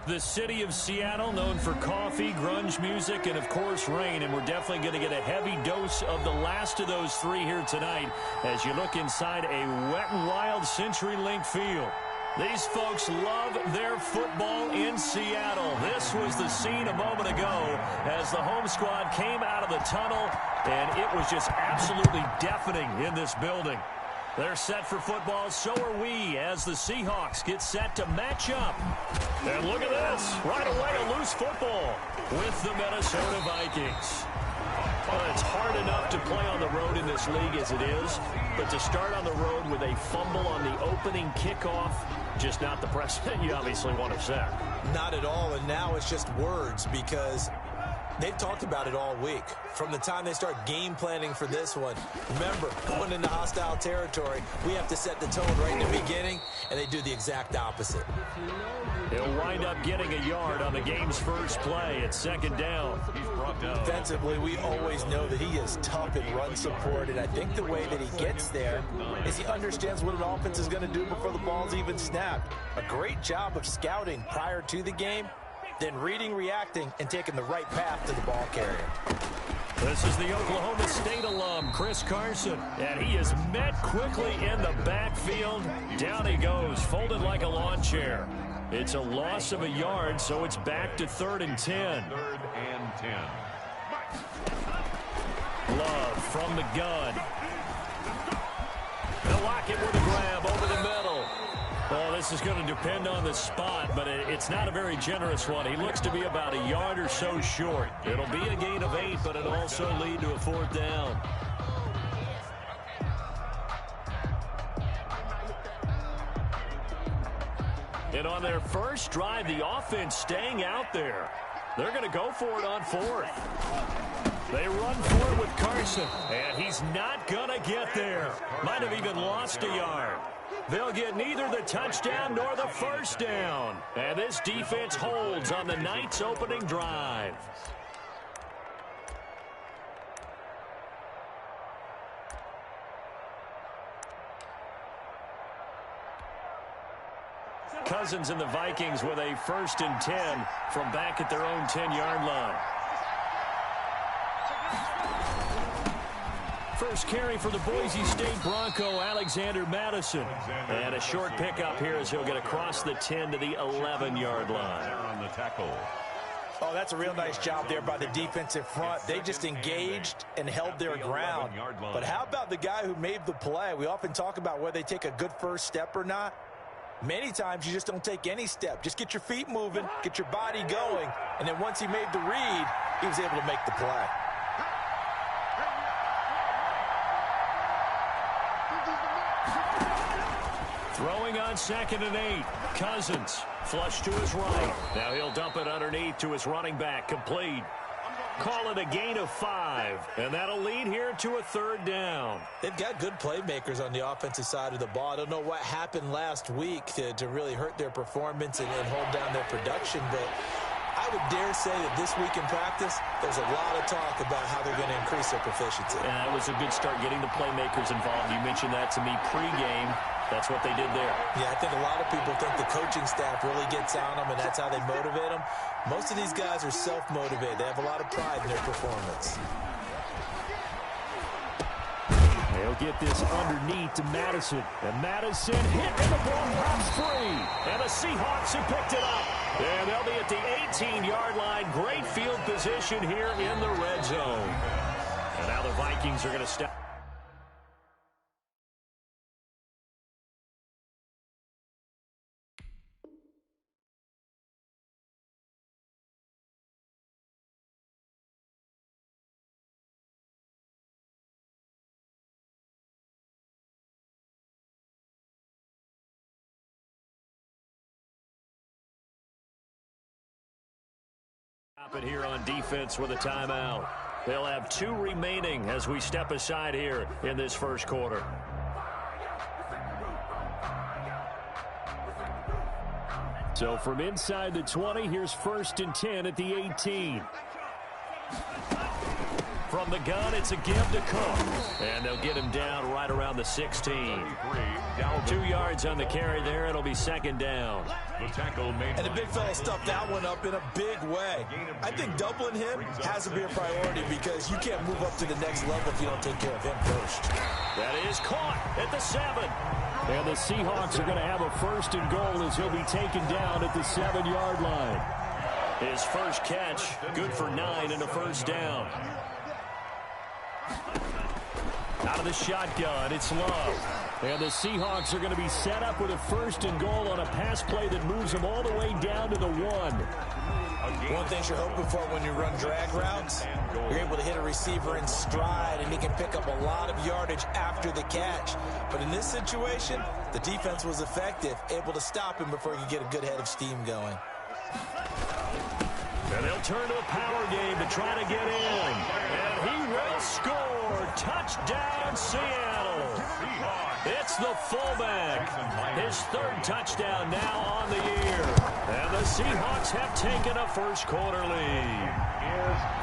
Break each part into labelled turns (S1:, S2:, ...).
S1: The city of Seattle, known for coffee, grunge music, and, of course, rain. And we're definitely going to get a heavy dose of the last of those three here tonight as you look inside a Wet n Wild CenturyLink field. These folks love their football in Seattle. This was the scene a moment ago as the home squad came out of the tunnel, and it was just absolutely deafening in this building. They're set for football, so are we, as the Seahawks get set to match up. And look at this. Right away, a loose football with the Minnesota Vikings. Well, it's hard enough to play on the road in this league as it is, but to start on the road with a fumble on the opening kickoff, just not the precedent you obviously want to set.
S2: Not at all, and now it's just words because they've talked about it all week. From the time they start game planning for this one, remember, going into hostile territory, we have to set the tone right in the beginning, and they do the exact opposite.
S1: He'll wind up getting a yard on the game's first play. It's second down. He's brought down.
S2: Defensively, we always know that he is tough in run support, and I think the way that he gets there is he understands what an offense is going to do before the ball's even snapped. A great job of scouting prior to the game, then reading, reacting, and taking the right path to the ball carrier.
S1: This is the Oklahoma State alum, Chris Carson, and he is met quickly in the backfield. Down he goes, folded like a lawn chair. It's a loss of a yard, so it's back to 3rd and 10.
S3: 3rd and 10.
S1: Love from the gun. They'll lock it with a grab over the middle. Well, this is going to depend on the spot, but it's not a very generous one. He looks to be about a yard or so short. It'll be a gain of 8, but it'll also lead to a 4th down. And on their first drive, the offense staying out there. They're going to go for it on 4th. They run for it with Carson, and he's not going to get there. Might have even lost a yard. They'll get neither the touchdown nor the first down. And this defense holds on the night's opening drive. Cousins and the Vikings with a 1st and 10 from back at their own 10-yard line. First carry for the Boise State Bronco, Alexander Madison. And a short pickup here as he'll get across the 10 to the 11-yard line.
S3: On the tackle.
S2: Oh, that's a real nice job there by the defensive front. They just engaged and held their ground. But how about the guy who made the play? We often talk about whether they take a good first step or not. Many times you just don't take any step. Just get your feet moving, get your body going, and then once he made the read, he was able to make the play.
S1: Throwing on 2nd and 8. Cousins, flush to his right. Now he'll dump it underneath to his running back. Complete. Call it a gain of 5, and that'll lead here to a 3rd down.
S2: They've got good playmakers on the offensive side of the ball. I don't know what happened last week to really hurt their performance and hold down their production, but I would dare say that this week in practice, there's a lot of talk about how they're going to increase their proficiency.
S1: And that was a good start getting the playmakers involved. You mentioned that to me pregame. That's what they did there.
S2: Yeah, I think a lot of people think the coaching staff really gets on them, and that's how they motivate them. Most of these guys are self-motivated. They have a lot of pride in their performance.
S1: They'll get this underneath to Madison. And Madison hit, and the ball pops free. And the Seahawks have picked it up. And they'll be at the 18-yard line. Great field position here in the red zone. And now the Vikings are going to stop. It here on defense with a timeout. They'll have 2 remaining as we step aside here in this first quarter. So from inside the 20, here's 1st and 10 at the 18. From the gun, it's a give to Cook. And they'll get him down right around the the 16. 2 yards on the carry there. It'll be second down.
S3: The tackle made.
S2: And the big fella stuffed that one up in a big way. I think doubling him has to be a priority because you can't move up to the next level if you don't take care of him first.
S1: That is caught at the 7. And the Seahawks are going to have a first and goal as he'll be taken down at the 7-yard line. His first catch, good for 9 and a first down. Out of the shotgun, it's Love. And the Seahawks are going to be set up with a first and goal on a pass play that moves them all the way down to the 1.
S2: One thing you're hoping for when you run drag routes, you're able to hit a receiver in stride, and he can pick up a lot of yardage after the catch. But in this situation, the defense was effective, able to stop him before he could get a good head of steam going.
S1: And they'll turn to a power game to try to get in. And he will score. Touchdown, Seattle. It's the fullback. His 3rd touchdown now on the year. And the Seahawks have taken a first-quarter lead.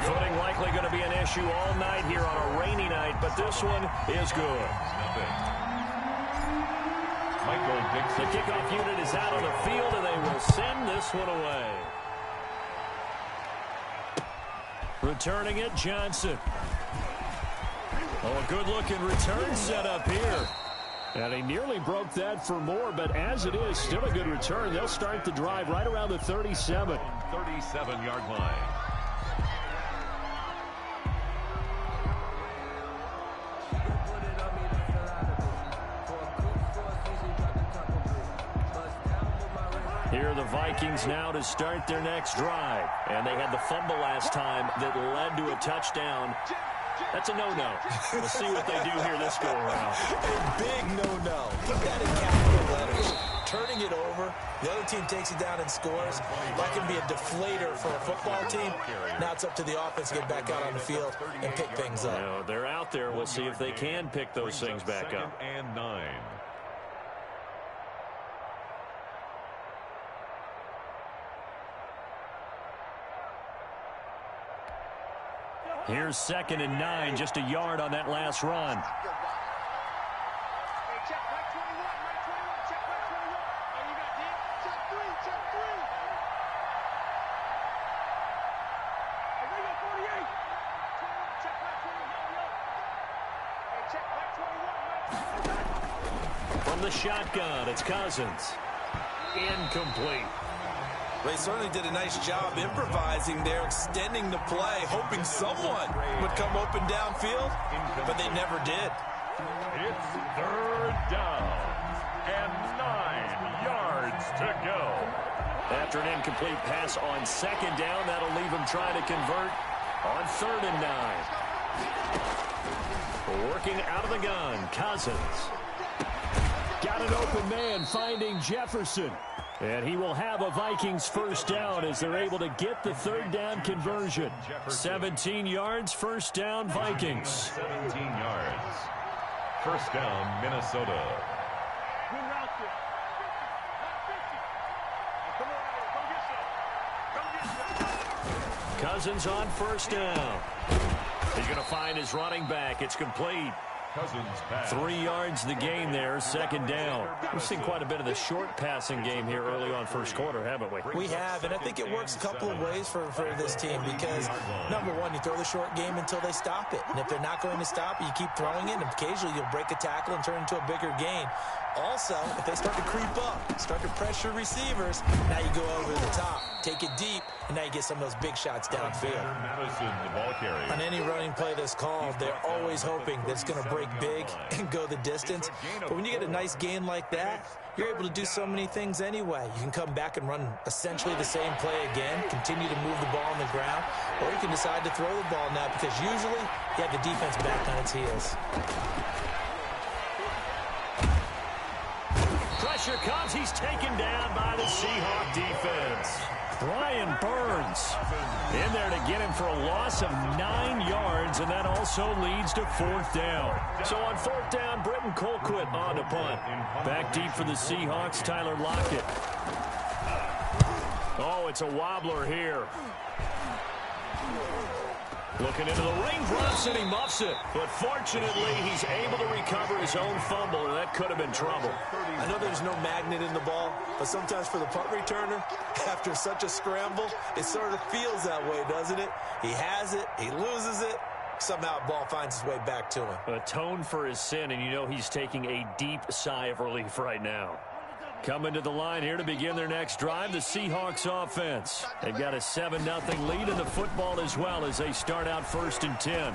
S1: Footing likely going to be an issue all night here on a rainy night, but this one is good. The kickoff unit is out on the field, and they will send this one away. Returning it, Johnson. Oh, a good-looking return set up here. And he nearly broke that for more, but as it is, still a good return. They'll start the drive right around the 37.
S3: 37-yard line.
S1: Here are the Vikings now to start their next drive. And they had the fumble last time that led to a touchdown. That's a no-no. We'll see what they do here this go-around.
S2: A big no-no. Put that in capital letters. Turning it over, the other team takes it down and scores. That can be a deflator for a football team. Now it's up to the offense to get back out on the field and pick things up.
S1: No, they're out there. We'll see if they can pick those things back up.
S3: 2nd and 9.
S1: Here's 2nd and 9, just a yard on that last run. From the shotgun, it's Cousins. Incomplete.
S2: They certainly did a nice job improvising there, extending the play, hoping someone would come open downfield, but they never did.
S3: It's 3rd down and 9 yards to go.
S1: After an incomplete pass on 2nd down, that'll leave him trying to convert on 3rd and 9. Working out of the gun, Cousins. Got an open man, finding Jefferson. And he will have a Vikings first down as they're able to get the 3rd down conversion. 17 yards, first down, Vikings.
S3: 17 yards. First down, Minnesota.
S1: Cousins on first down. He's going to find his running back. It's complete.
S3: Cousins pass.
S1: 3 yards the gain there, 2nd down. We've seen quite a bit of the short passing game here early on first quarter, haven't we?
S2: We have, and I think it works a couple of ways for this team because, number one, you throw the short game until they stop it. And if they're not going to stop it, you keep throwing it, and occasionally you'll break a tackle and turn into a bigger gain. Also, if they start to creep up, start to pressure receivers, now you go over the top, take it deep, and now you get some of those big shots downfield.
S3: Madison, the ball carrier.
S2: On any running play that's called, they're always hoping that it's going to break big and go the distance. But when you get a nice gain like that, you're able to do so many things anyway. You can come back and run essentially the same play again, continue to move the ball on the ground, or you can decide to throw the ball now because usually you have the defense back on its heels.
S1: Pressure comes. He's taken down by the Seahawk defense. Brian Burns in there to get him for a loss of 9 yards, and that also leads to 4th down. So on 4th down, Britton Colquitt on to punt. Back deep for the Seahawks, Tyler Lockett. Oh, it's a wobbler here. Looking into the raindrops, and he muffs it. But fortunately, he's able to recover his own fumble, and that could have been trouble.
S2: I know there's no magnet in the ball, but sometimes for the punt returner, after such a scramble, it sort of feels that way, doesn't it? He has it, he loses it, somehow the ball finds its way back to him.
S1: Atone for his sin, and you know he's taking a deep sigh of relief right now. Coming to the line here to begin their next drive, the Seahawks offense. They've got a 7-0 lead in the football as well as they start out 1st and 10.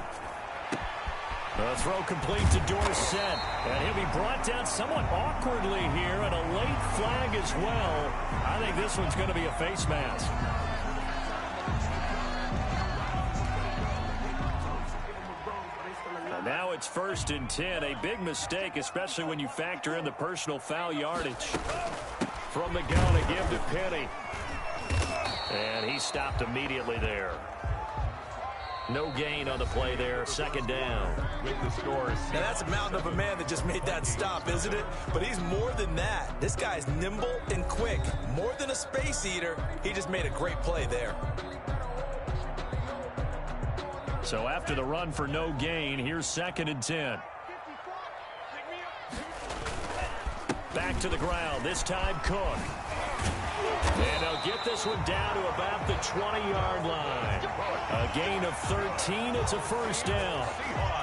S1: The throw complete to Dorsett, and he'll be brought down somewhat awkwardly here, and a late flag as well. I think this one's going to be a face mask. And now it's 1st and 10, a big mistake, especially when you factor in the personal foul yardage. From the gun, a give to Penny. And he stopped immediately there. No gain on the play there, 2nd down.
S3: With the score.
S2: Now that's a mountain of a man that just made that stop, isn't it? But he's more than that. This guy's nimble and quick. More than a space eater, he just made a great play there.
S1: So after the run for no gain, here's 2nd and 10. Back to the ground, this time Cook. And they'll get this one down to about the 20-yard line. A gain of 13, it's a 1st down.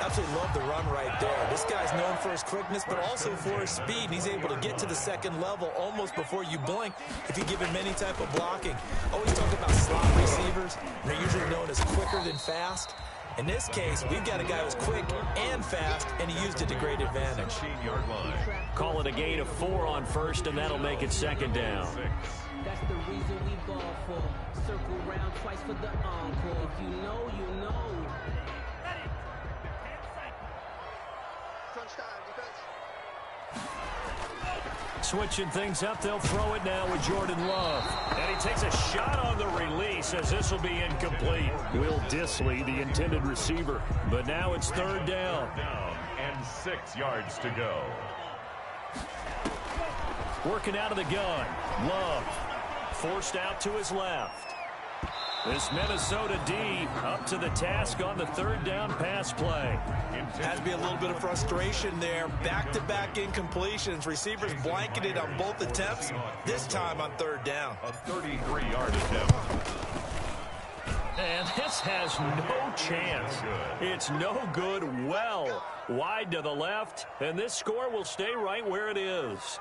S2: Absolutely love the run right there. This guy's known for his quickness, but also for his speed. He's able to get to the 2nd level almost before you blink if you give him any type of blocking. Always talk about slot receivers. They're usually known as quicker than fast. In this case, we've got a guy who's quick and fast, and he used it to great advantage.
S1: Call it a gain of 4 on 1st, and that'll make it 2nd down.
S4: That's the reason we ball for. Circle round twice for the encore. If you know, you know.
S5: Crunch time, defense.
S1: Switching things up, they'll throw it now with Jordan Love. And he takes a shot on the release as this will be incomplete. Will Disley, the intended receiver. But now it's 3rd down.
S3: And 6 yards to go.
S1: Working out of the gun. Love forced out to his left. This Minnesota D up to the task on the 3rd down pass play.
S2: Has to be a little bit of frustration there. Back-to-back incompletions. Receivers blanketed on both attempts, this time on 3rd down.
S3: A 33-yard attempt.
S1: And this has no chance. It's no good. Well wide to the left, and this score will stay right where it is.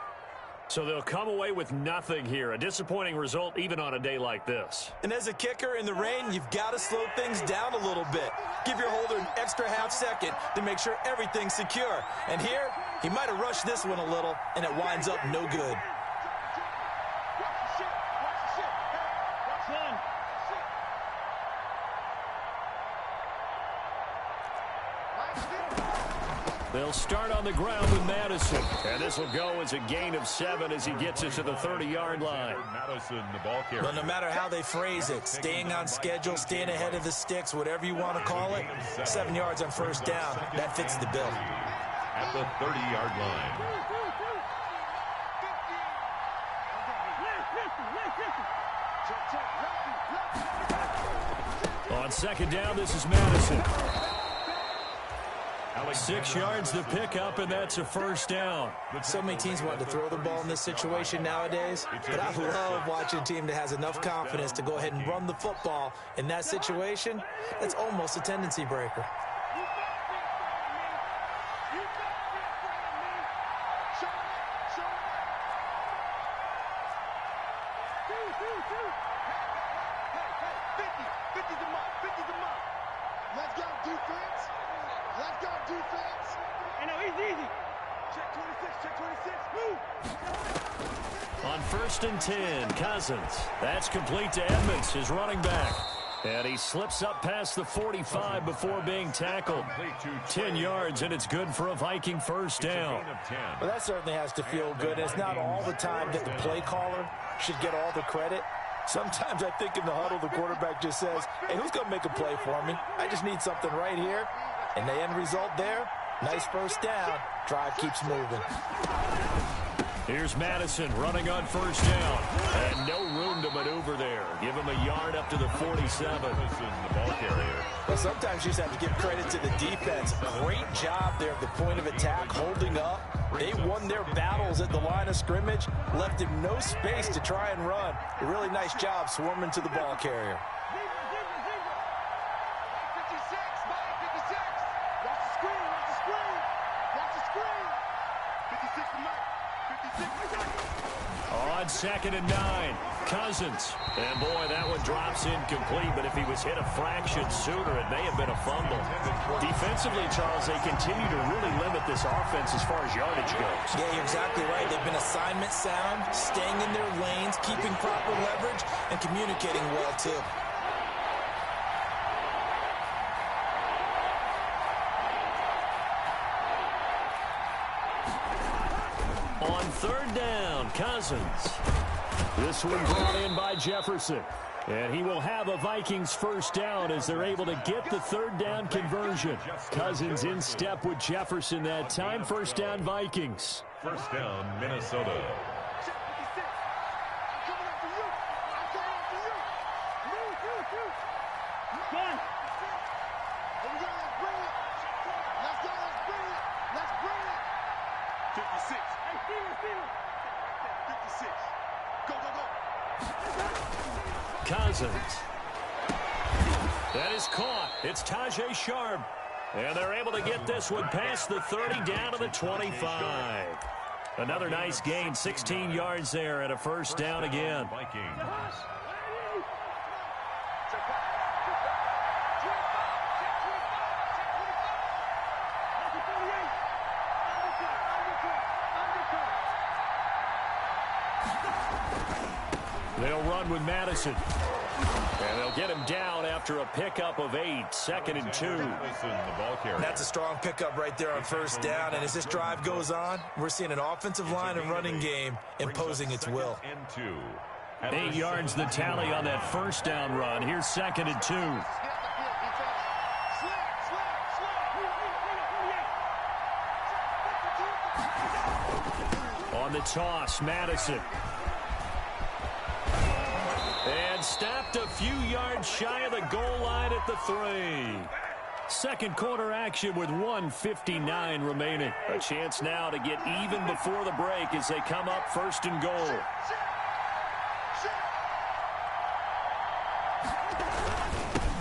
S1: So they'll come away with nothing here. A disappointing result even on a day like this.
S2: And as a kicker in the rain, you've got to slow things down a little bit. Give your holder an extra half-second to make sure everything's secure. And here, he might have rushed this one a little, and it winds up no good.
S1: They'll start on the ground with Madison. And this will go as a gain of 7 as he gets it to the 30-yard line.
S3: Madison, the ball carrier.
S2: But no matter how they phrase it, staying on schedule, staying ahead of the sticks, whatever you want to call it, 7 yards on 1st down, that fits the bill.
S3: At the 30-yard line.
S1: On 2nd down, this is Madison. 6 yards to pick up, and that's a 1st down.
S2: So many teams want to throw the ball in this situation nowadays, but I love watching a team that has enough confidence to go ahead and run the football. In that situation, that's almost a tendency breaker.
S5: Let's go, defense. Let's go, defense.
S6: I know, he's easy. Check 26, check 26, move.
S1: On 1st and 10, Cousins. That's complete to Edmonds, his running back. And he slips up past the 45 before being tackled. 10 yards, and it's good for a Viking 1st down.
S2: Well, that certainly has to feel good. It's not all the time that the play caller should get all the credit. Sometimes I think in the huddle, the quarterback just says, hey, who's going to make a play for me? I just need something right here. And the end result there, nice 1st down. Drive keeps moving.
S1: Here's Madison running on first down. And no room to maneuver there. Give him a yard up to the 47.
S3: The ball carrier.
S2: Well, sometimes you just have to give credit to the defense. Great job there at the point of attack, holding up. They won their battles at the line of scrimmage, left him no space to try and run. A really nice job swarming to the ball carrier.
S5: 56, Mike, 56. Watch the screen, watch the screen. Watch the screen. 56 to Mike. 56.
S1: On 2nd and 9, Cousins. And boy, that one drops incomplete, but if he was hit a fraction sooner, it may have been a fumble. Defensively, Charles, they continue to really limit this offense as far as yardage goes.
S2: Yeah, you're exactly right. They've been assignment sound, staying in their lanes, keeping proper leverage, and communicating well, too.
S1: On 3rd down, Cousins. This one brought in by Jefferson. And he will have a Vikings first down as they're able to get the 3rd down conversion. Cousins in step with Jefferson that time. First down, Vikings.
S3: First down, Minnesota.
S1: Cousins. That is caught. It's Tajay Sharp. And they're able to get this one past the 30 down to the 25. Another nice gain, 16 yards there and a first down again.
S3: Vikings.
S1: They'll run with Madison. And they'll get him down after a pickup of 8. 2nd and 2.
S2: That's a strong pickup right there on first down. And as this drive goes on, we're seeing an offensive line and running game imposing its will.
S1: 8 yards the tally on that first down run. Here's 2nd and 2. On the toss, Madison. And stopped a few yards shy of the goal line at the 3. Second quarter action with 1:59 remaining. A chance now to get even before the break as they come up 1st and goal.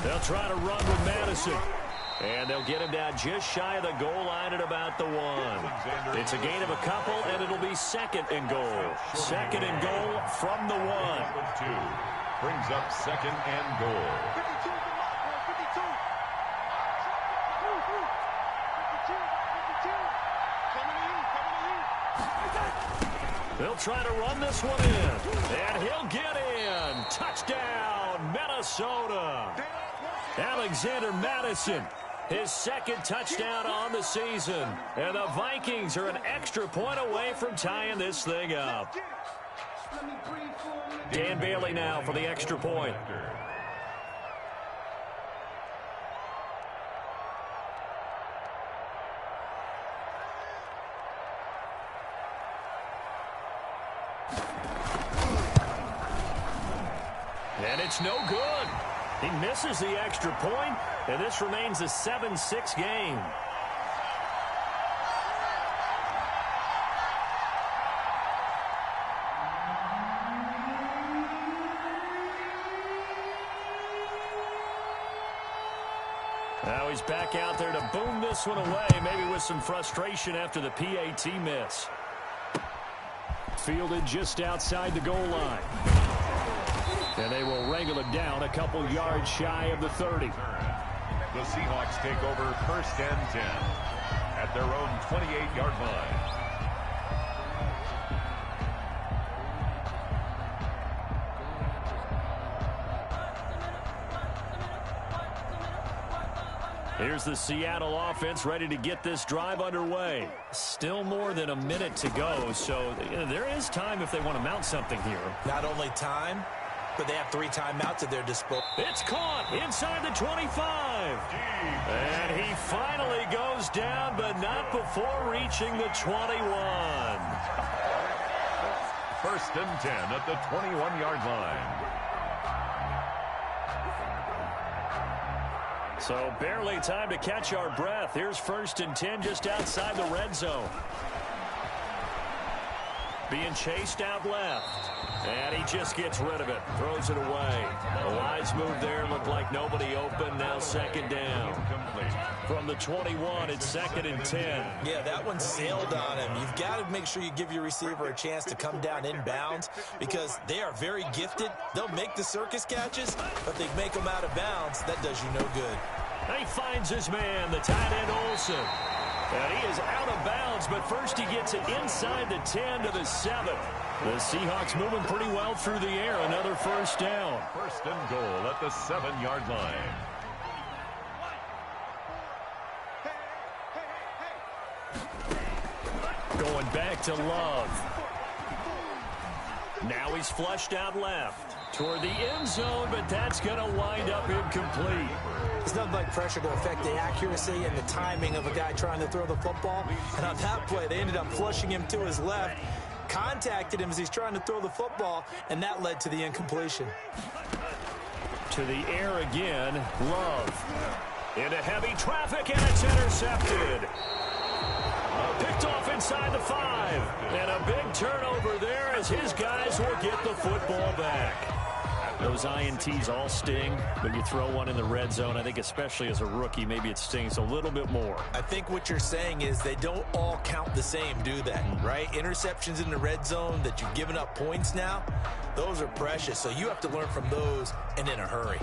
S1: They'll try to run with Madison. And they'll get him down just shy of the goal line at about the 1. It's a gain of a couple, and it'll be 2nd and goal. 2nd and goal from the 1.
S3: Brings up 2nd and goal.
S5: 52 to Mike, 52.
S1: They'll try to run this one in. And he'll get in. Touchdown, Minnesota. Alexander Madison, his 2nd touchdown on the season. And the Vikings are an extra point away from tying this thing up. Dan Bailey now for the extra point. And it's no good. He misses the extra point, and this remains a 7-6 game. Now he's back out there to boom this one away, maybe with some frustration after the PAT miss. Fielded just outside the goal line. And they will wrangle it down a couple yards shy of the 30.
S3: The Seahawks take over 1st and 10 at their own 28-yard line.
S1: Here's the Seattle offense ready to get this drive underway. Still more than a minute to go, so there is time if they want to mount something here.
S2: Not only time, but they have 3 timeouts at their disposal.
S1: It's caught inside the 25. And he finally goes down, but not before reaching the 21.
S3: First and 10 at the 21-yard line.
S1: So barely time to catch our breath. Here's first and 10 just outside the red zone. Being chased out left. And he just gets rid of it. Throws it away. A wise move there. Looked like nobody open. Now second down. From the 21, it's second and 10.
S2: Yeah, that one sailed on him. You've got to make sure you give your receiver a chance to come down inbounds because they are very gifted. They'll make the circus catches, but they make them out of bounds. That does you no good.
S1: And he finds his man, the tight end Olsen. And he is out of bounds, but first he gets it inside the 10 to the 7. The Seahawks moving pretty well through the air. Another first down.
S3: First and goal at the 7-yard line.
S1: Going back to Love. Now he's flushed out left toward the end zone, but that's going to wind up incomplete.
S2: It's nothing like pressure to affect the accuracy and the timing of a guy trying to throw the football. And on that play, they ended up flushing him to his left, contacted him as he's trying to throw the football, and that led to the incompletion.
S1: To the air again, Love. Into heavy traffic, and it's intercepted. Picked off inside the 5. And a big turnover there as his guys will get the football back. Those INTs all sting, but you throw one in the red zone, I think especially as a rookie, maybe it stings a little bit more.
S2: I think what you're saying is they don't all count the same, do they? Right? Interceptions in the red zone that you've given up points now, those are precious. So you have to learn from those and in a hurry.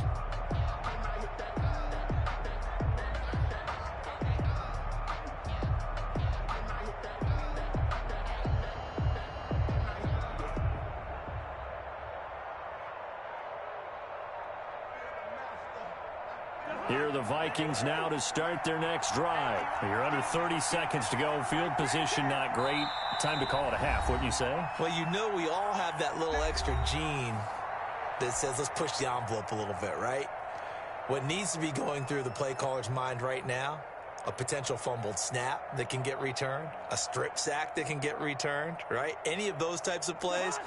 S1: Here are the Vikings now to start their next drive. You're under 30 seconds to go. Field position not great. Time to call it a half, wouldn't you say?
S2: Well, you know we all have that little extra gene that says let's push the envelope a little bit, right? What needs to be going through the play caller's mind right now, a potential fumbled snap that can get returned, a strip sack that can get returned, right? Any of those types of plays,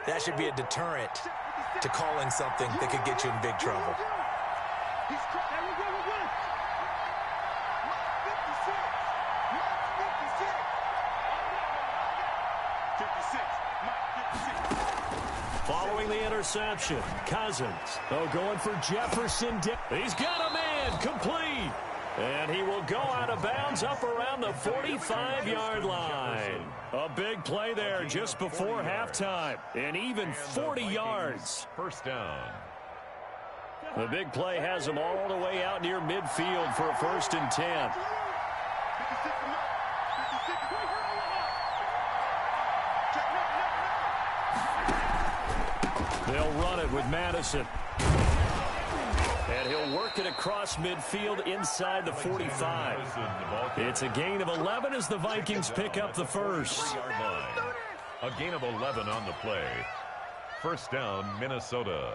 S2: that should be a deterrent to calling something that could get you in big trouble.
S1: Following the interception, Cousins. Oh, going for Jefferson. He's got a man, complete. And he will go out of bounds up around the 45-yard line. A big play there just before halftime. And even 40 yards.
S3: First down.
S1: The big play has him all the way out near midfield for a first and 10. They'll run it with Madison. And he'll work it across midfield inside the 45. It's a gain of 11 as the Vikings pick up the first.
S3: A gain of 11 on the play. First down, Minnesota.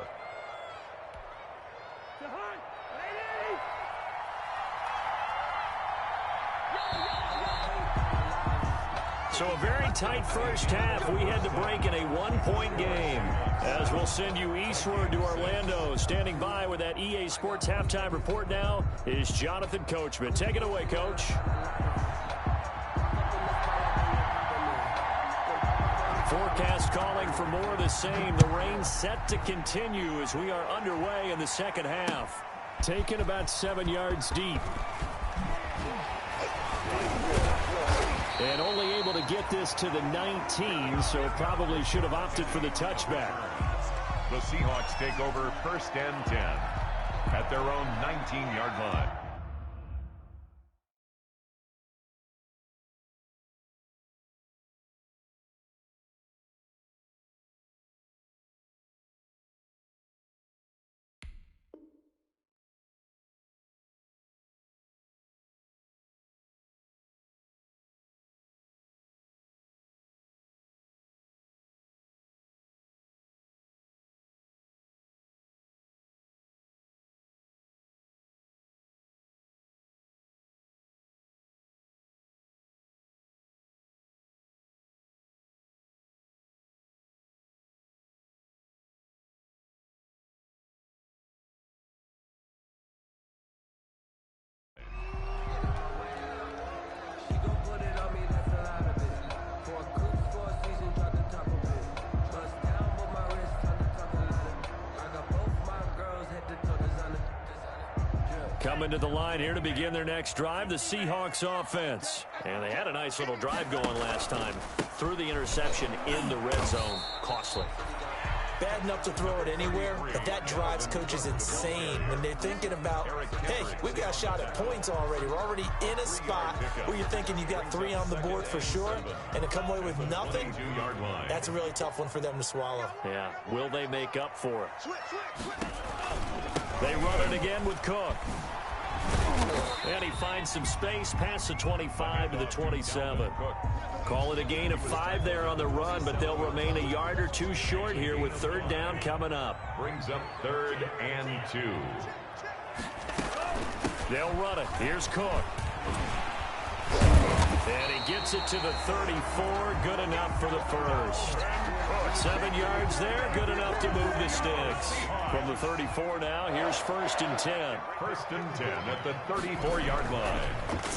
S1: So a very tight first half. We had to break in a one-point game. As we'll send you eastward to Orlando. Standing by with that EA Sports halftime report now is Jonathan Coachman. Take it away, Coach. Forecast calling for more of the same. The rain set to continue as we are underway in the second half. Taken about 7 yards deep. And only able to get this to the 19, so probably should have opted for the touchback.
S3: The Seahawks take over first and 10 at their own 19-yard line.
S1: Coming to the line here to begin their next drive, the Seahawks offense. And they had a nice little drive going last time. Threw the interception in the red zone. Costly.
S2: Bad enough to throw it anywhere, but that drives coaches insane when they're thinking about, hey, we've got a shot at points already. We're already in a spot where you're thinking you've got 3 on the board for sure, and to come away with nothing, that's a really tough one for them to swallow.
S1: Yeah, will they make up for it? They run it again with Cook. And he finds some space past the 25 to the 27. Call it a gain of 5 there on the run, but they'll remain a yard or 2 short here with 3rd down coming up.
S3: Brings up 3rd and 2.
S1: They'll run it. Here's Cook. And he gets it to the 34. Good enough for the first. 7 yards there. Good enough to move the sticks. From the 34 now, here's 1st and 10.
S3: 1st and 10 at the 34-yard line.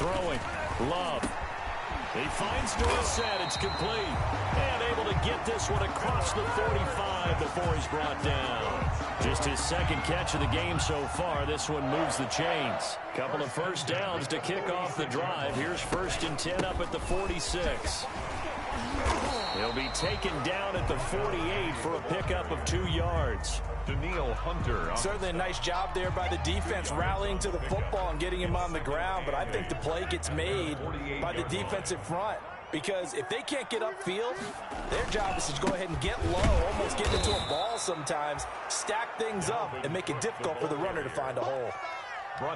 S1: Throwing. Love. He finds Dorsett. It's complete. And able to get this one across the 45 before he's brought down. Just his 2nd catch of the game so far. This one moves the chains. Couple of first downs to kick off the drive. Here's 1st and 10 up at the 46. He'll be taken down at the 48 for a pickup of 2 yards.
S3: Daniil Hunter.
S2: Certainly a nice job there by the defense rallying to the football and getting him on the ground, but I think the play gets made by the defensive front because if they can't get upfield, their job is to go ahead and get low, almost get into a ball sometimes, stack things up, and make it difficult for the runner to find a hole.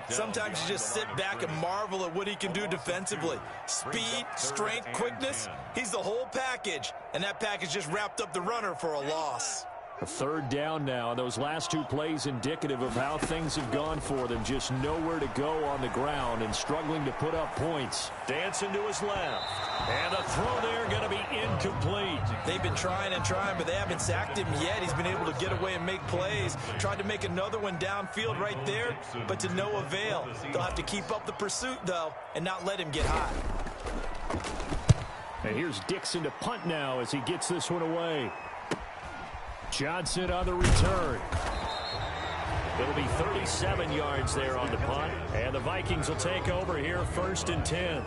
S2: Sometimes you just sit back and marvel at what he can do defensively. Speed, strength, quickness, he's the whole package, and that package just wrapped up the runner for a loss.
S1: A 3rd down now. Those last 2 plays indicative of how things have gone for them. Just nowhere to go on the ground and struggling to put up points. Dancing to his left. And a throw there going to be incomplete.
S2: They've been trying and trying, but they haven't sacked him yet. He's been able to get away and make plays. Tried to make another one downfield right there, but to no avail. They'll have to keep up the pursuit, though, and not let him get hot.
S1: And here's Dixon to punt now as he gets this one away. Johnson on the return. It'll be 37 yards there on the punt. And the Vikings will take over here 1st and 10.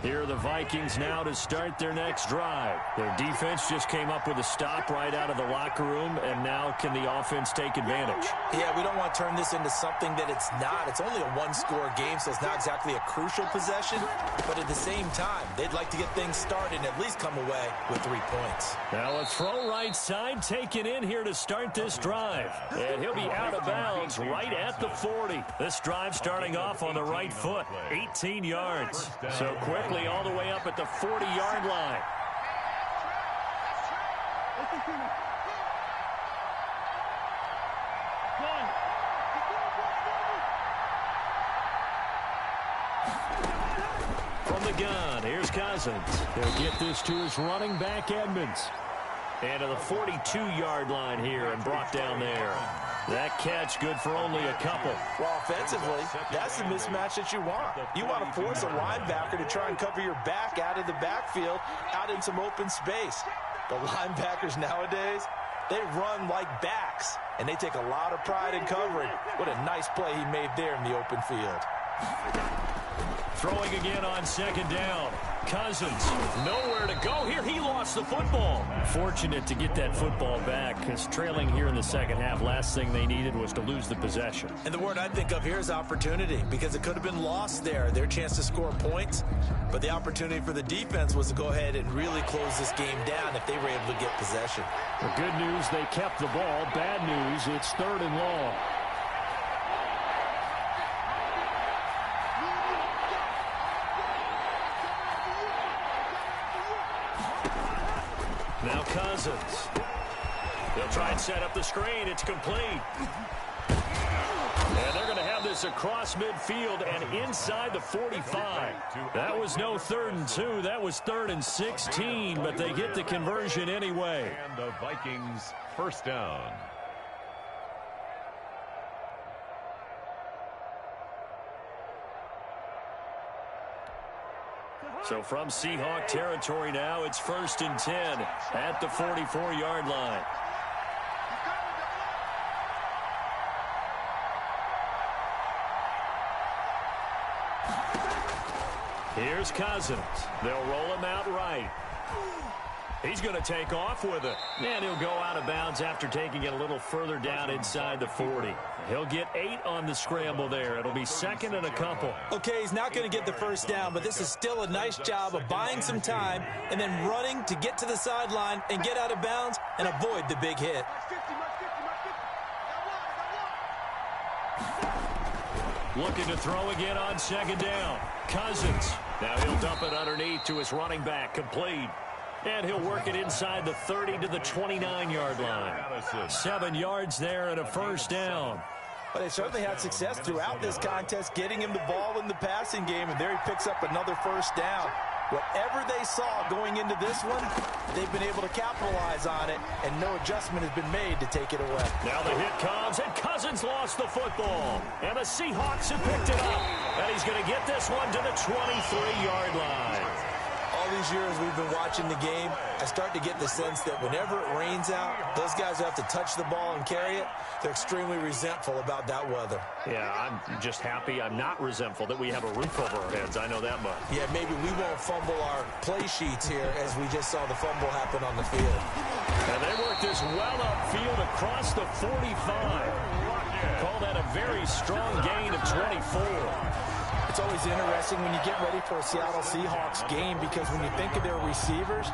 S1: Here are the Vikings now to start their next drive. Their defense just came up with a stop right out of the locker room, and now can the offense take advantage?
S2: Yeah, we don't want to turn this into something that it's not. It's only a 1-score game, so it's not exactly a crucial possession. But at the same time, they'd like to get things started and at least come away with 3 points.
S1: Now a throw right side taken in here to start this drive. And he'll be out of bounds right at the 40. This drive starting off on the right foot. 18 yards. So quickly all the way up at the 40-yard line. From the gun, here's Cousins. He'll get this to his running back, Edmonds. And to the 42-yard line here and brought down there. That catch good for only a couple.
S2: Well, offensively, that's the mismatch that you want. You want to force a linebacker to try and cover your back out of the backfield, out in some open space. The linebackers nowadays, they run like backs, and they take a lot of pride in covering. What a nice play he made there in the open field.
S1: Throwing again on 2nd down. Cousins, nowhere to go here. He lost the football. Fortunate to get that football back because trailing here in the 2nd half, last thing they needed was to lose the possession.
S2: And the word I think of here is opportunity because it could have been lost there. Their chance to score points, but the opportunity for the defense was to go ahead and really close this game down if they were able to get possession.
S1: The good news, they kept the ball. Bad news, it's 3rd and long. Now Cousins. They'll try and set up the screen. It's complete. And they're going to have this across midfield and inside the 45. That was no 3rd and 2. That was 3rd and 16, but they get the conversion anyway.
S3: And the Vikings 1st down.
S1: So from Seahawk territory now, it's 1st and 10 at the 44-yard line. Here's Cousins. They'll roll him out right. He's going to take off with it. And he'll go out of bounds after taking it a little further down inside the 40. He'll get 8 on the scramble there. It'll be second and a couple.
S2: Okay, he's not going to get the first down, but this is still a nice job of buying some time and then running to get to the sideline and get out of bounds and avoid the big hit.
S1: Looking to throw again on second down. Cousins. Now he'll dump it underneath to his running back. Complete. And he'll work it inside the 30 to the 29-yard line. 7 yards there and a first down.
S2: But they certainly had success throughout this contest getting him the ball in the passing game, and there he picks up another first down. Whatever they saw going into this one, they've been able to capitalize on it, and no adjustment has been made to take it away.
S1: Now the hit comes, and Cousins lost the football. And the Seahawks have picked it up. And he's going to get this one to the 23-yard line.
S2: All these years we've been watching the game, I start to get the sense that whenever it rains out, those guys who have to touch the ball and carry it, they're extremely resentful about that weather.
S1: Yeah, I'm just happy I'm not resentful that we have a roof over our heads. I know that much.
S2: Yeah, maybe we won't fumble our play sheets here as we just saw the fumble happen on the field.
S1: And they work this well upfield across the 45. Call that a very strong gain of 24.
S2: It's always interesting when you get ready for a Seattle Seahawks game because when you think of their receivers,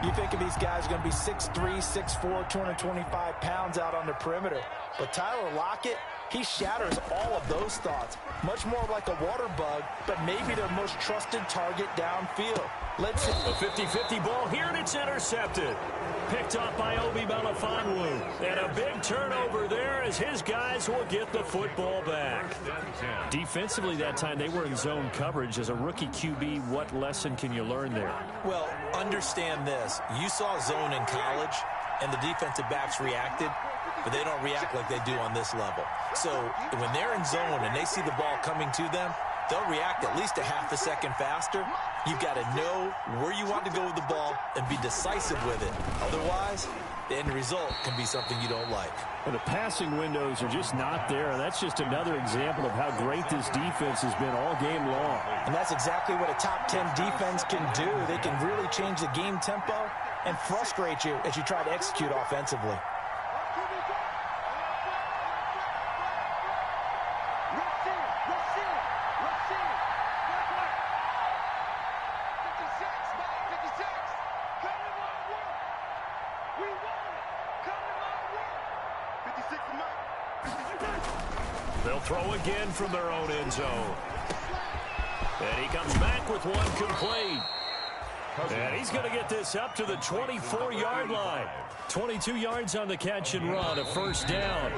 S2: you think of these guys going to be 6'3", 6'4", 225 pounds out on the perimeter. But Tyler Lockett, he shatters all of those thoughts. Much more like a water bug, but maybe their most trusted target downfield. Let's see.
S1: A 50-50 ball here, and it's intercepted. Picked up by Obi Melifonwu. And a big turnover there as his guys will get the football back. Defensively that time, they were in zone coverage. As a rookie QB, what lesson can you learn there?
S2: Well, understand this. You saw zone in college, and the defensive backs reacted, but they don't react like they do on this level. So when they're in zone and they see the ball coming to them, they'll react at least a half a second faster. You've got to know where you want to go with the ball and be decisive with it. Otherwise, the end result can be something you don't like.
S1: Well, the passing windows are just not there, and that's just another example of how great this defense has been all game long.
S2: And that's exactly what a top 10 defense can do. They can really change the game tempo and frustrate you as you try to execute offensively.
S1: They'll throw again from their own end zone. And he comes back with one complete. And he's going to get this up to the 24-yard line. 22 yards on the catch and run, a first down.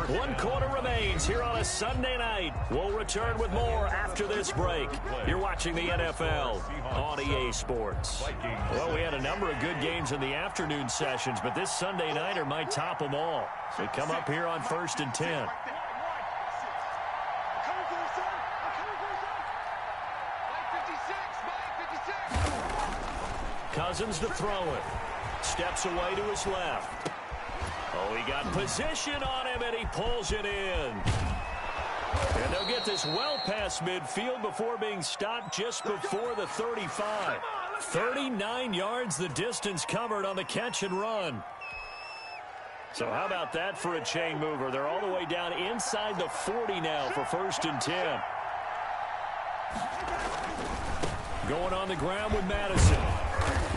S1: 1 quarter remains here on a Sunday night. We'll return with more after this break. You're watching the NFL on EA Sports. Well, we had a number of good games in the afternoon sessions, but this Sunday nighter might top them all. So we come up here on 1st and 10. Cousins to throw it. Steps away to his left. Oh, he got position on him, and he pulls it in. And they'll get this well past midfield before being stopped just before the 35. 39 yards the distance covered on the catch and run. So how about that for a chain mover? They're all the way down inside the 40 now for 1st and 10. Going on the ground with Madison.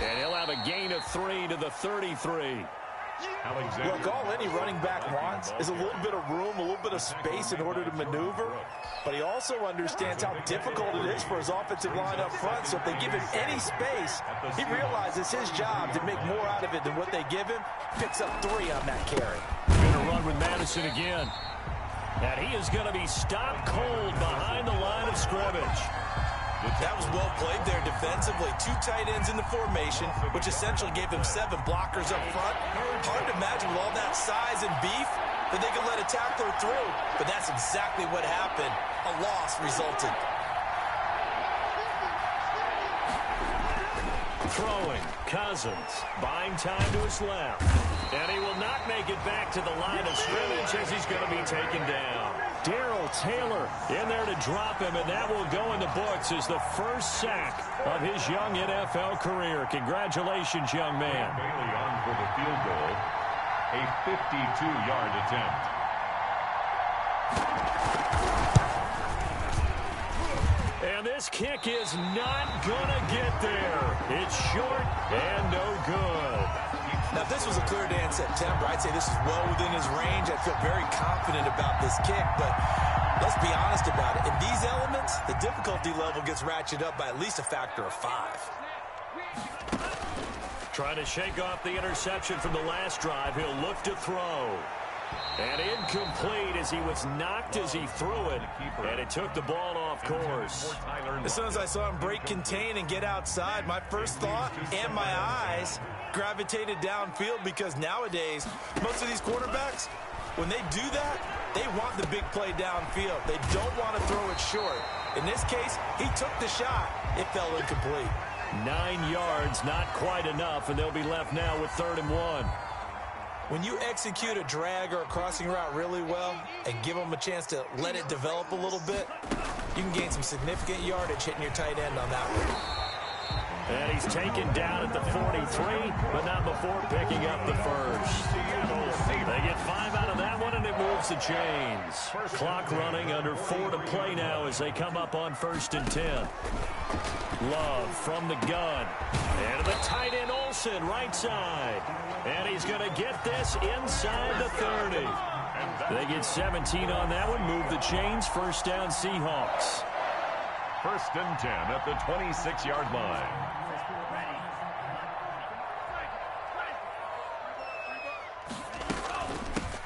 S1: And he'll have a gain of 3 to the 33.
S2: Look, all any running back wants is a little bit of room, a little bit of space in order to maneuver. But he also understands how difficult it is for his offensive line up front. So if they give him any space, he realizes his job to make more out of it than what they give him. Picks up 3 on that carry.
S1: Going to run with Madison again. And he is going to be stopped cold behind the line of scrimmage.
S2: That was well played there defensively. 2 tight ends in the formation, which essentially gave them 7 blockers up front. Hard to imagine with all that size and beef that they could let a tackler through. But that's exactly what happened. A loss resulted.
S1: Throwing. Cousins. Buying time to his left. And he will not make it back to the line of scrimmage as he's going to be taken down. Darrell Taylor in there to drop him, and that will go in the books as the first sack of his young NFL career. Congratulations, young man.
S3: Bailey on for the field goal. A 52-yard attempt.
S1: And this kick is not going to get there. It's short and no good.
S2: Now, if this was a clear day in September, I'd say this is well within his range. I feel very confident about this kick, but let's be honest about it. In these elements, the difficulty level gets ratcheted up by at least a factor of 5.
S1: Trying to shake off the interception from the last drive. He'll look to throw. And incomplete as he was knocked as he threw it. And it took the ball off course.
S2: As soon as I saw him break contain and get outside, my first thought and my eyes gravitated downfield, because nowadays, most of these quarterbacks, when they do that, they want the big play downfield. They don't want to throw it short. In this case, he took the shot. It fell incomplete.
S1: 9 yards, not quite enough, and they'll be left now with 3rd and 1.
S2: When you execute a drag or a crossing route really well and give them a chance to let it develop a little bit, you can gain some significant yardage hitting your tight end on that one.
S1: And he's taken down at the 43, but not before picking up the first. They get 5 out of that one, and it moves the chains. Clock running, under 4 to play now as they come up on 1st and 10. Love from the gun. And the tight end Olsen, right side. And he's going to get this inside the 30. They get 17 on that one, move the chains, 1st down Seahawks.
S3: 1st and 10 at the 26-yard line.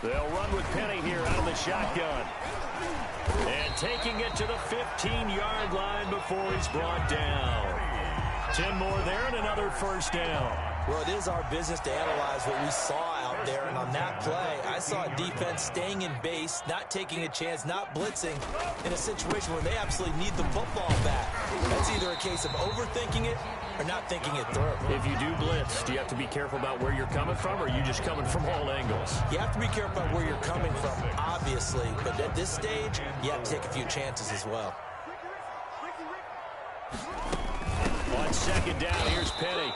S1: They'll run with Penny here out of the shotgun. And taking it to the 15-yard line before he's brought down. 10 more there and another 1st down.
S2: Well, it is our business to analyze what we saw out there, and on that play, I saw a defense staying in base, not taking a chance, not blitzing in a situation where they absolutely need the football back. That's either a case of overthinking it or not thinking it through.
S1: If you do blitz, do you have to be careful about where you're coming from, or are you just coming from all angles?
S2: You have to be careful about where you're coming from, obviously, but at this stage, you have to take a few chances as well.
S1: On 2nd down, here's Penny.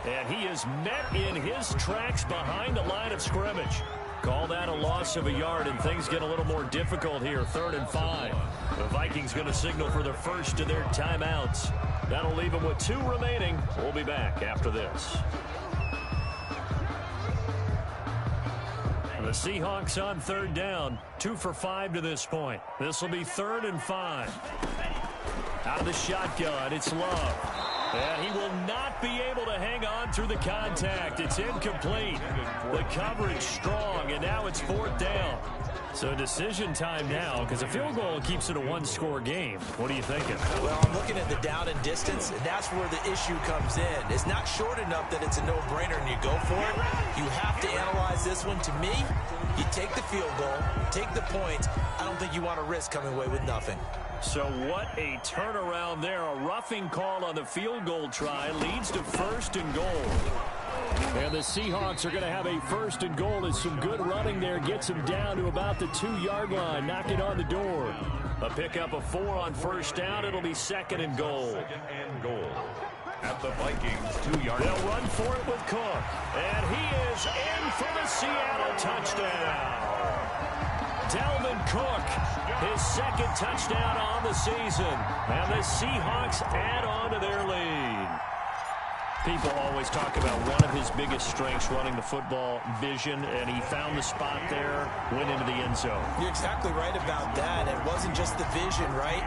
S1: And he is met in his tracks behind the line of scrimmage. Call that a loss of a yard, and things get a little more difficult here. 3rd and 5. The Vikings going to signal for the first of their timeouts. That'll leave them with 2 remaining. We'll be back after this. The Seahawks on 3rd down. 2 for 5 to this point. This will be 3rd and 5. Out of the shotgun, it's Love. And he will not be able to hang on through the contact. It's incomplete. The coverage strong, and now it's 4th down. So decision time now, because a field goal keeps it a 1-score game. What are you thinking?
S2: Well, I'm looking at the down and distance, and that's where the issue comes in. It's not short enough that it's a no-brainer and you go for it. You have to analyze this one. To me, you take the field goal, take the points. I don't think you want to risk coming away with nothing.
S1: So what a turnaround there. A roughing call on the field goal try leads to 1st and goal. And the Seahawks are going to have a 1st and goal as some good running there gets them down to about the 2-yard line. Knock it on the door. A pickup of 4 on 1st down. It'll be 2nd and goal.
S3: 2nd and goal. At the Vikings 2-yard line.
S1: They'll run for it with Cook. And he is in for the Seattle touchdown. Dalvin Cook, his 2nd touchdown on the season. And the Seahawks add on to their lead. People always talk about one of his biggest strengths, running the football, vision, and he found the spot there, went into the end zone.
S2: You're exactly right about that. It wasn't just the vision, right?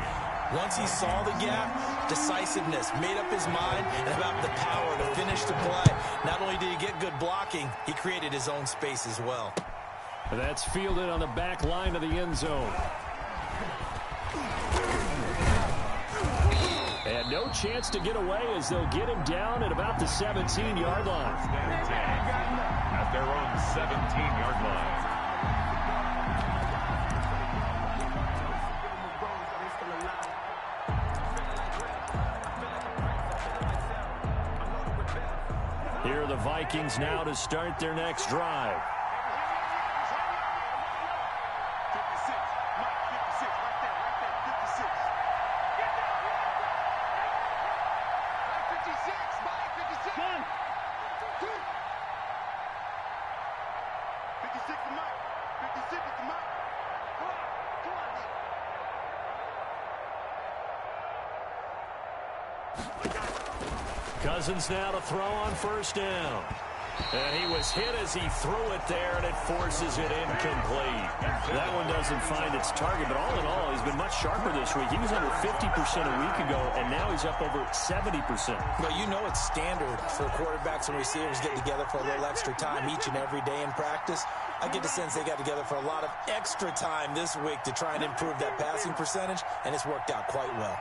S2: Once he saw the gap, decisiveness, made up his mind, and about the power to finish the play. Not only did he get good blocking, he created his own space as well.
S1: That's fielded on the back line of the end zone. And no chance to get away as they'll get him down at about the 17-yard line.
S3: At their own 17-yard line.
S1: Here are the Vikings now to start their next drive. Cousins now to throw on first down. And he was hit as he threw it there, and it forces it incomplete. That one doesn't find its target, but all in all, he's been much sharper this week. He was under 50% a week ago, and now he's up over 70%.
S2: Well, you know it's standard for quarterbacks and receivers get together for a little extra time each and every day in practice. I get the sense they got together for a lot of extra time this week to try and improve that passing percentage, and it's worked out quite well.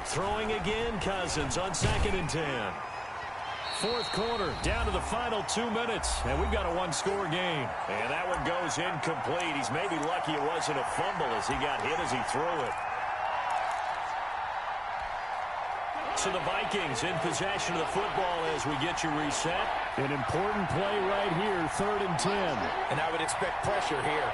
S1: Throwing again, Cousins on 2nd and 10. Fourth quarter, down to the final 2 minutes, and we've got a one-score game. And that one goes incomplete. He's maybe lucky it wasn't a fumble as he got hit as he threw it. So the Vikings in possession of the football as we get you reset. An important play right here, 3rd and 10.
S2: And I would expect pressure here.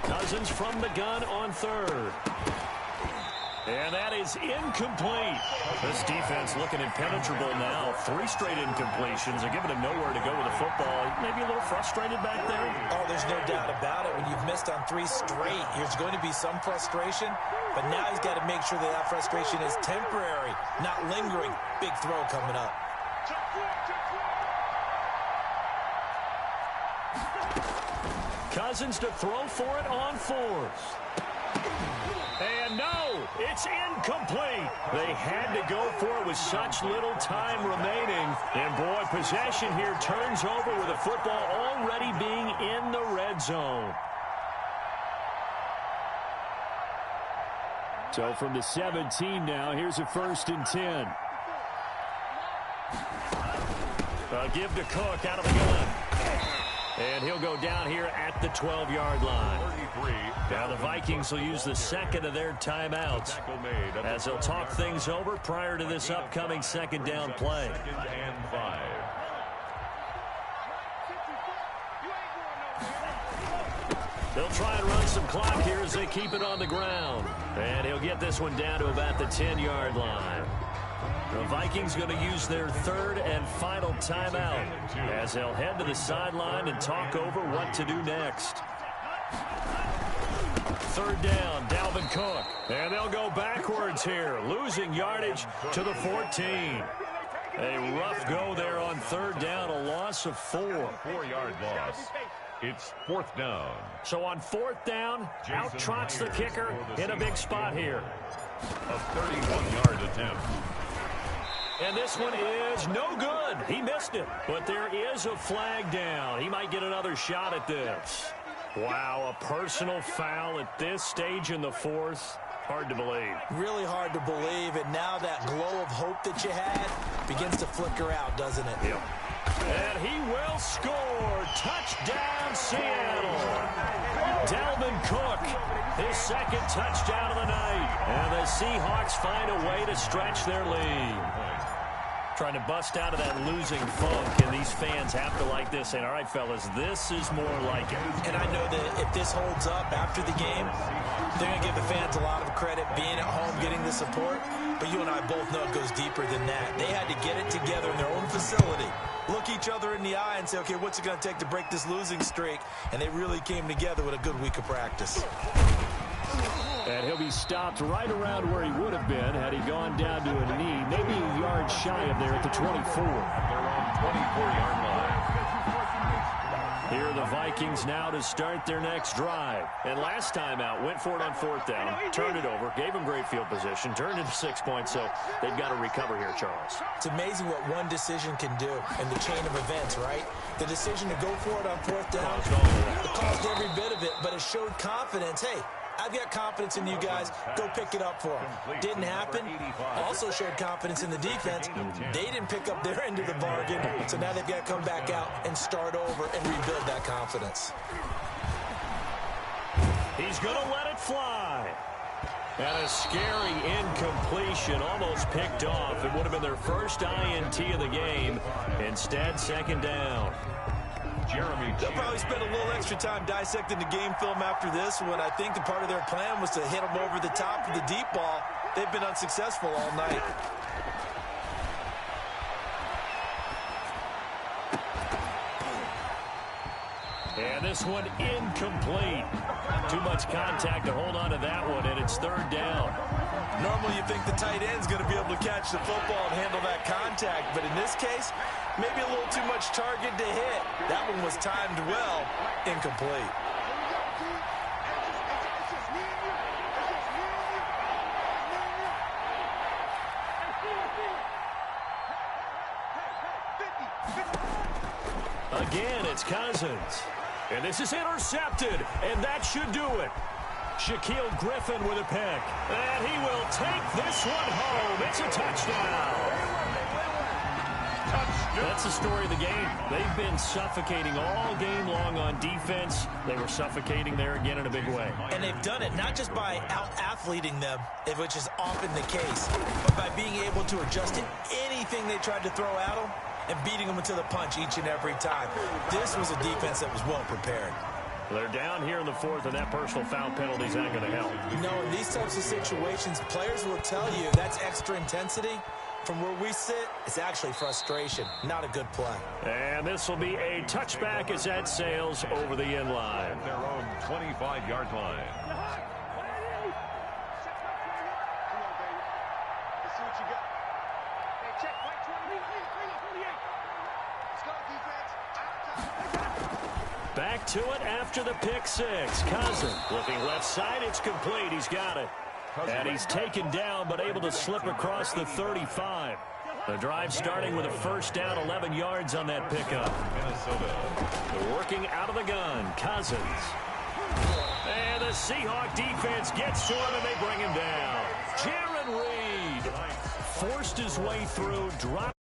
S1: Cousins from the gun on 3rd. And that is incomplete. This defense looking impenetrable now. 3 straight incompletions. They're giving him nowhere to go with the football. Maybe a little frustrated back there.
S2: Oh, there's no doubt about it. When you've missed on 3 straight, there's going to be some frustration. But now he's got to make sure that frustration is temporary, not lingering. Big throw coming up.
S1: Cousins to throw for it on 4th. And no, it's incomplete. They had to go for it with such little time remaining. And boy, possession here turns over with the football already being in the red zone. So from the 17 now, here's a 1st and 10. Give to Cook out of the gun. And he'll go down here at the 12-yard line. Now the Vikings will use the 2nd of their timeouts as they'll talk things over prior to this upcoming 2nd down play.
S3: 2nd and 5.
S1: They'll try and run some clock here as they keep it on the ground. And he'll get this one down to about the 10-yard line. The Vikings going to use their 3rd and final timeout as they'll head to the sideline and talk over what to do next. 3rd down, Dalvin Cook. And they'll go backwards here, losing yardage to the 14. A rough go there on 3rd down, a loss of 4.
S3: 4-yard loss. It's 4th down.
S1: So on 4th down, out trots the kicker in a big spot here.
S3: A 31-yard attempt.
S1: And this one is no good. He missed it. But there is a flag down. He might get another shot at this. Wow, a personal foul at this stage in the 4th. Hard to believe.
S2: Really hard to believe. And now that glow of hope that you had begins to flicker out, doesn't it?
S1: Yep. And he will score. Touchdown, Seattle. Dalvin Cook, his 2nd touchdown of the night. And the Seahawks find a way to stretch their lead. Trying to bust out of that losing funk, and these fans have to like this. And all right, fellas, this is more like it.
S2: And I know that if this holds up after the game, they're going to give the fans a lot of credit being at home, getting the support. But you and I both know it goes deeper than that. They had to get it together in their own facility, look each other in the eye and say, okay, what's it going to take to break this losing streak? And they really came together with a good week of practice.
S1: And he'll be stopped right around where he would have been had he gone down to a knee, maybe a yard shy of there at the 24.
S3: Their own 24-yard line.
S1: Here are the Vikings now to start their next drive. And last time out, went for it on 4th down, turned it over, gave them great field position, turned it to 6 points, so they've got to recover here, Charles.
S2: It's amazing what one decision can do in the chain of events, right? The decision to go for it on 4th down, it caused every bit of it, but it showed confidence. Hey, I've got confidence in you guys. Go pick it up for them. Didn't happen. Also showed confidence in the defense. They didn't pick up their end of the bargain, so now they've got to come back out and start over and rebuild that confidence.
S1: He's going to let it fly. And a scary incompletion, almost picked off. It would have been their first INT of the game. Instead, 2nd down.
S2: They'll probably spend a little extra time dissecting the game film after this one. I think the part of their plan was to hit them over the top of the deep ball. They've been unsuccessful all night.
S1: And this one incomplete. Too much contact to hold on to that one, and it's third down.
S2: Normally you think the tight end's going to be able to catch the football and handle that contact, but in this case, maybe a little too much target to hit. That one was timed well, incomplete.
S1: Again, it's Cousins. And this is intercepted, and that should do it. Shaquille Griffin with a pick. And he will take this one home. It's a touchdown. That's the story of the game. They've been suffocating all game long on defense. They were suffocating there again in a big way.
S2: And they've done it not just by out-athleting them, which is often the case, but by being able to adjust to anything they tried to throw at them and beating them into the punch each and every time. This was a defense that was well prepared.
S1: They're down here in the fourth, and that personal foul penalty is not going to help.
S2: You know, in these types of situations, players will tell you that's extra intensity. From where we sit, it's actually frustration, not a good play.
S1: And this will be a touchback as that sails over the end line.
S3: Their own 25-yard line.
S1: Back to it after the pick six. Cousins looking left side. It's complete. He's got it. And he's taken down, but able to slip across the 35. The drive starting with a first down, 11 yards on that pickup.
S3: Minnesota.
S1: They're working out of the gun. Cousins. And the Seahawk defense gets to him, and they bring him down. Jaron Reed forced his way through, dropped.